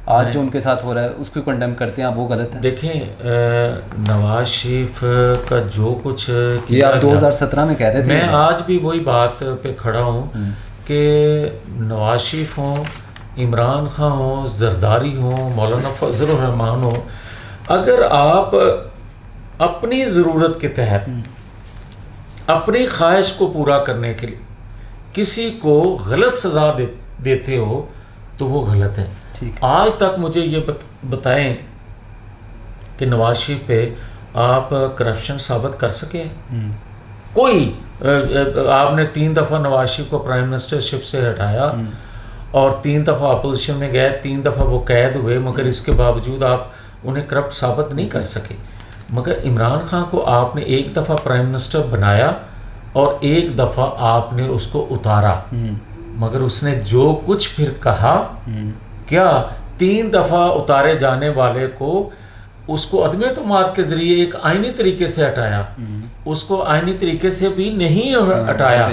آج جو ان کے ساتھ ہو رہا ہے اس کو کنڈیم کرتے ہیں آپ، وہ غلط ہے. دیکھیں نواز شریف کا جو کچھ یہ آپ 2017 میں کہہ رہے تھے. میں آج بھی وہی بات پہ کھڑا ہوں کہ نواز شریف ہوں، عمران خان ہوں، زرداری ہوں، مولانا فضل الرحمان ہوں، اگر آپ اپنی ضرورت کے تحت اپنی خواہش کو پورا کرنے کے لیے کسی کو غلط سزا دیتے ہو تو وہ غلط ہے. آج تک مجھے یہ بتائیں کہ نواز شریف پہ آپ کرپشن ثابت کر سکے؟ کوئی آپ نے 3 دفعہ نواز شریف کو پرائم منسٹر شپ سے ہٹایا اور 3 دفعہ اپوزیشن میں گئے، 3 دفعہ وہ قید ہوئے، مگر اس کے باوجود آپ انہیں کرپٹ ثابت نہیں کر سکے. مگر عمران خان کو آپ نے 1 دفعہ پرائم منسٹر بنایا اور 1 دفعہ آپ نے اس کو اتارا، مگر اس نے جو کچھ پھر کہا، کیا 3 دفعہ اتارے جانے والے کو اس کو عدم اعتماد کے ذریعے ایک آئینی طریقے سے ہٹایا، اس کو آئینی طریقے سے بھی نہیں ہٹایا.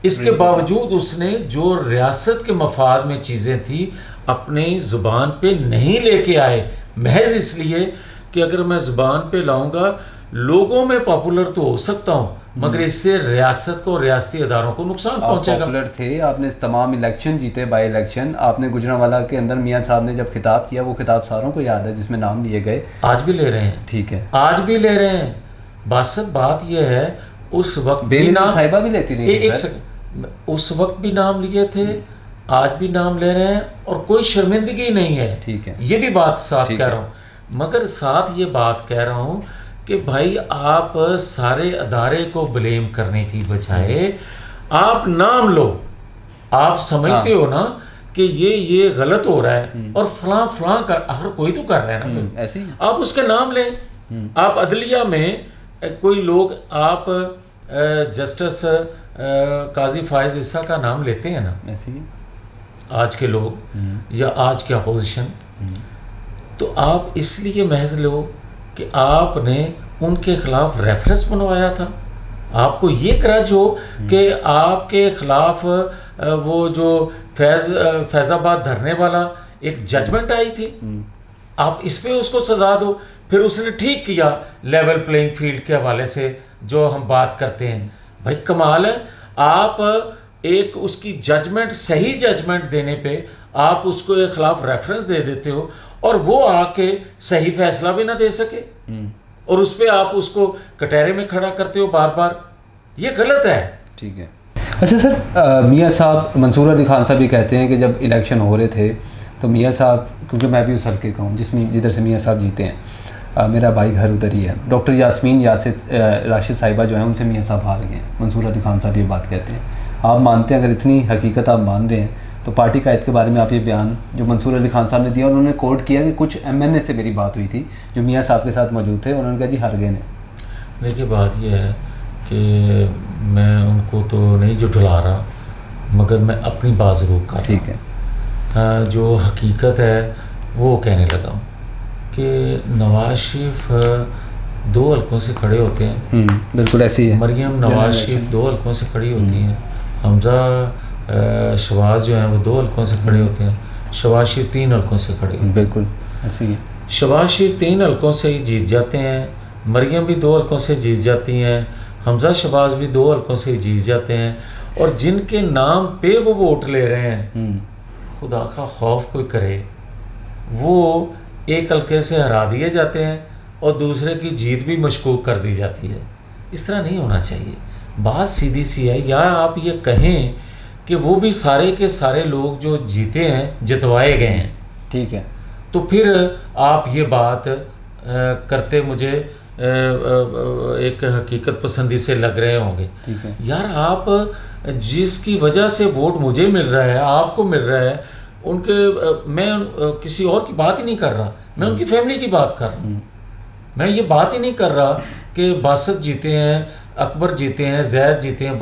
اس کے باوجود اس نے جو ریاست کے مفاد میں چیزیں تھیں اپنی زبان پہ نہیں لے کے آئے، محض اس لیے کہ اگر میں زبان پہ لاؤں گا لوگوں میں پاپولر تو ہو سکتا ہوں مگر اس سے ریاست کو، ریاستی اداروں کو نقصان پہنچے گا. پاپولر تھے، آپ نے تمام الیکشن جیتے، بائی الیکشن. آپ نے گجرانوالہ کے اندر میاں صاحب نے جب خطاب کیا، وہ خطاب ساروں کو یاد ہے جس میں نام لیے گئے. آج بھی لے رہے ہیں. ٹھیک ہے، آج بھی لے رہے ہیں. بات یہ ہے اس وقت بے نظیر صاحبہ بھی لیتی رہی، اس وقت بھی نام لیے تھے، آج بھی نام لے رہے ہیں اور کوئی شرمندگی نہیں ہے. ٹھیک ہے، یہ بھی بات ساتھ کہہ رہا ہوں، مگر ساتھ یہ بات کہہ رہا ہوں کہ بھائی آپ سارے ادارے کو بلیم کرنے کی بجائے آپ نام لو. آپ سمجھتے ہو نا کہ یہ غلط ہو رہا ہے اور فلاں فلاں کر، ہر کوئی تو کر رہا ہے نا، ایسے ہی آپ اس کے نام لیں. آپ عدلیہ میں کوئی لوگ، آپ جسٹس قاضی فائز عیسیٰ کا نام لیتے ہیں نا، ایسے ہی آج کے لوگ یا آج کے اپوزیشن، تو آپ اس لیے محض لو کہ آپ نے ان کے خلاف ریفرنس بنوایا تھا. آپ کو یہ کرج ہو کہ آپ کے خلاف وہ جو فیض آباد دھرنے والا ایک ججمنٹ آئی تھی، آپ اس پہ اس کو سزا دو. پھر اس نے ٹھیک کیا لیول پلینگ فیلڈ کے حوالے سے جو ہم بات کرتے ہیں. بھائی کمال ہے، آپ ایک اس کی ججمنٹ، صحیح ججمنٹ دینے پہ آپ اس کو ایک خلاف ریفرنس دے دیتے ہو اور وہ آ کے صحیح فیصلہ بھی نہ دے سکے اور اس پہ آپ اس کو کٹہرے میں کھڑا کرتے ہو بار بار. یہ غلط ہے. ٹھیک ہے. اچھا سر، میاں صاحب، منصور علی خان صاحب بھی کہتے ہیں کہ جب الیکشن ہو رہے تھے تو میاں صاحب, کیونکہ میں بھی اس حلقے کا ہوں جدھر سے میاں صاحب جیتے ہیں, میرا بھائی گھر ادھر ہی ہے. ڈاکٹر یاسمین راشد صاحبہ جو ہیں ان سے میاں صاحب ہار گئے ہیں. منصور علی خان صاحب یہ بات کہتے ہیں. آپ مانتے ہیں, اگر اتنی حقیقت آپ مان رہے ہیں, تو پارٹی قائد کے بارے میں آپ یہ بیان جو منصور علی خان صاحب نے دیا, انہوں نے کوٹ کیا کہ کچھ MNA سے میری بات ہوئی تھی جو میاں صاحب کے ساتھ موجود تھے, انہوں نے کہا جی ہار گئے نے. دیکھیے بات یہ ہے کہ میں ان کو تو نہیں جھٹلا رہا, مگر میں اپنی بات ضرور کر رہا ہوں. ٹھیک ہے. جو حقیقت ہے وہ کہنے لگا ہوں کہ نواز شریف 2 حلقوں سے کھڑے ہوتے ہیں. بالکل ایسی ہے. مریم نواز شریف 2 حلقوں سے کھڑی ہوتی ہیں. حمزہ شہباز جو ہیں وہ 2 حلقوں سے کھڑے ہوتے ہیں. شہباز شریف 3 حلقوں سے کھڑے ہوتے ہیں. بالکل ایسی ہے. شہباز شریف 3 حلقوں سے ہی جیت جاتے ہیں. مریم بھی 2 حلقوں سے جیت جاتی ہیں. حمزہ شہباز بھی 2 حلقوں سے ہی جیت جاتے ہیں. اور جن کے نام پہ وہ ووٹ لے رہے ہیں, خدا کا خوف کوئی کرے, وہ ایک حلقے سے ہرا دیے جاتے ہیں اور دوسرے کی جیت بھی مشکوک کر دی جاتی ہے. اس طرح نہیں ہونا چاہیے. بات سیدھی سی ہے. یا آپ یہ کہیں کہ وہ بھی سارے کے سارے لوگ جو جیتے ہیں جتوائے گئے ہیں, ٹھیک ہے, تو پھر آپ یہ بات کرتے مجھے ایک حقیقت پسندی سے لگ رہے ہوں گے. ٹھیک ہے. یار آپ جس کی وجہ سے ووٹ مجھے مل رہا ہے, آپ کو مل رہا ہے, ان کے میں کسی اور کی بات ہی نہیں کر رہا, میں ان کی فیملی کی بات کر رہا ہوں. میں یہ بات ہی نہیں کر رہا کہ باسط جیتے ہیں, اکبر جیتے ہیں, زید جیتے ہیں,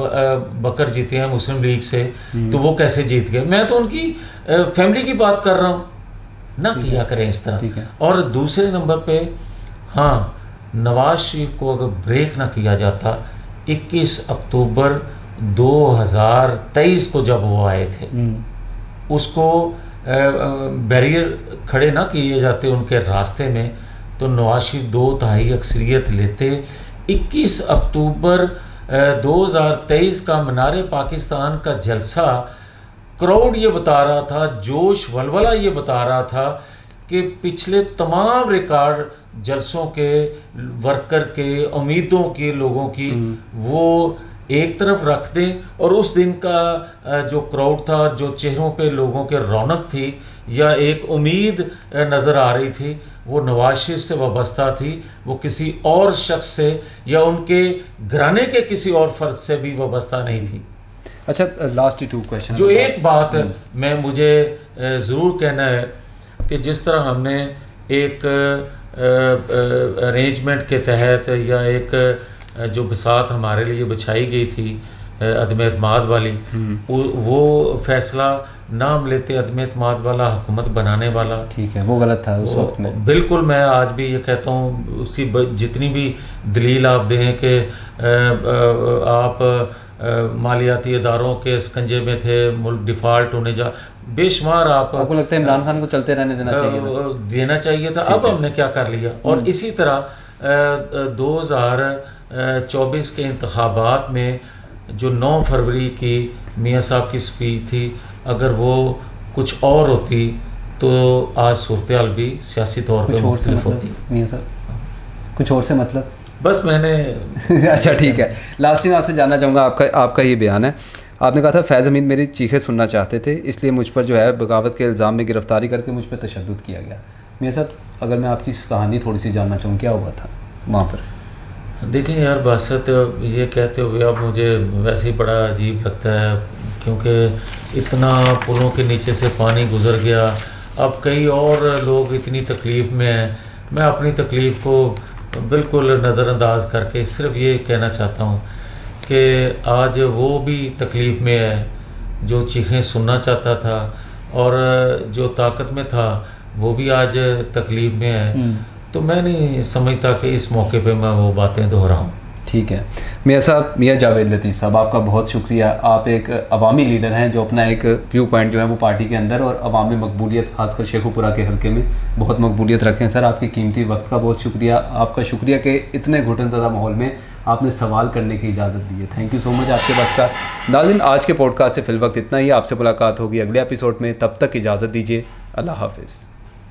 بکر جیتے ہیں مسلم لیگ سے, تو وہ کیسے جیت گئے. میں تو ان کی فیملی کی بات کر رہا ہوں. نہ کیا کریں اس طرح. اور دوسرے نمبر پہ, ہاں, نواز شریف کو اگر بریک نہ کیا جاتا 21 اکتوبر 2023 کو جب وہ آئے تھے, اس کو بیریئر کھڑے نہ کیے جاتے ان کے راستے میں, تو نواز شریف 2/3 اکثریت لیتے. 21 اکتوبر 2023 کا منار پاکستان کا جلسہ, کراؤڈ یہ بتا رہا تھا, جوش ولولہ یہ بتا رہا تھا کہ پچھلے تمام ریکارڈ جلسوں کے, ورکر کے, امیدوں کے, لوگوں کی, وہ ایک طرف رکھ دیں, اور اس دن کا جو کراؤڈ تھا, جو چہروں پہ لوگوں کے رونق تھی یا ایک امید نظر آ رہی تھی, وہ نواز شریف سے وابستہ تھی. وہ کسی اور شخص سے یا ان کے گھرانے کے کسی اور فرد سے بھی وابستہ نہیں تھی. اچھا, لاسٹ 2 کویشچن. جو ایک بات میں مجھے ضرور کہنا ہے کہ جس طرح ہم نے ایک ارینجمنٹ کے تحت یا ایک جو بساط ہمارے لیے بچھائی گئی تھی عدم اعتماد والی, وہ فیصلہ نہ ہم لیتے عدم اعتماد والا, حکومت بنانے والا. ٹھیک ہے, وہ غلط تھا اس وقت میں. بالکل. میں آج بھی یہ کہتا ہوں, اس کی جتنی بھی دلیل آپ دیں کہ آپ مالیاتی اداروں کے اسکنجے میں تھے, ملک ڈیفالٹ ہونے بے شمار, آپ کو لگتا ہے عمران خان کو چلتے رہنے دینا چاہیے تھا. اب ہم نے کیا کر لیا. اور اسی طرح 2024 کے انتخابات میں جو 9 فروری کی میاں صاحب کی اسپیچ تھی, اگر وہ کچھ اور ہوتی تو آج صورتحال بھی سیاسی طور پہ مختلف ہوتی. میاں صاحب کچھ اور سے مطلب, بس میں نے اچھا ٹھیک ہے. لاسٹ میں آپ سے جاننا چاہوں گا, آپ کا یہ بیان ہے, آپ نے کہا تھا فیض حمید میری چیخیں سننا چاہتے تھے, اس لیے مجھ پر جو ہے بغاوت کے الزام میں گرفتاری کر کے مجھ پہ تشدد کیا گیا. میاں صاحب اگر میں آپ کی کہانی تھوڑی سی جاننا چاہوں, کیا ہوا تھا وہاں پر؟ دیکھیں یار, باسط یہ کہتے ہوئے اب مجھے ویسے ہی بڑا عجیب لگتا ہے, کیونکہ اتنا پلوں کے نیچے سے پانی گزر گیا, اب کئی اور لوگ اتنی تکلیف میں ہیں. میں اپنی تکلیف کو بالکل نظر انداز کر کے صرف یہ کہنا چاہتا ہوں کہ آج وہ بھی تکلیف میں ہے جو چیخیں سننا چاہتا تھا, اور جو طاقت میں تھا وہ بھی آج تکلیف میں ہے. تو میں نہیں سمجھتا کہ اس موقع پہ میں وہ باتیں دہراؤں. ٹھیک ہے. میاں صاحب, میاں جاوید لطیف صاحب, آپ کا بہت شکریہ. آپ ایک عوامی لیڈر ہیں جو اپنا ایک ویو پوائنٹ جو ہے وہ پارٹی کے اندر اور عوامی مقبولیت, خاص کر شیخو پورہ کے حلقے میں بہت مقبولیت رکھیں. سر آپ کی قیمتی وقت کا بہت شکریہ. آپ کا شکریہ کہ اتنے گھٹن زدہ ماحول میں آپ نے سوال کرنے کی اجازت دی ہے. تھینک یو سو مچ آپ کے وقت کا. ناظرین, آج کے پوڈ کاسٹ سے فی الوقت اتنا ہی. آپ سے ملاقات ہوگی اگلے ایپیسوڈ میں. تب تک اجازت دیجیے. اللہ حافظ.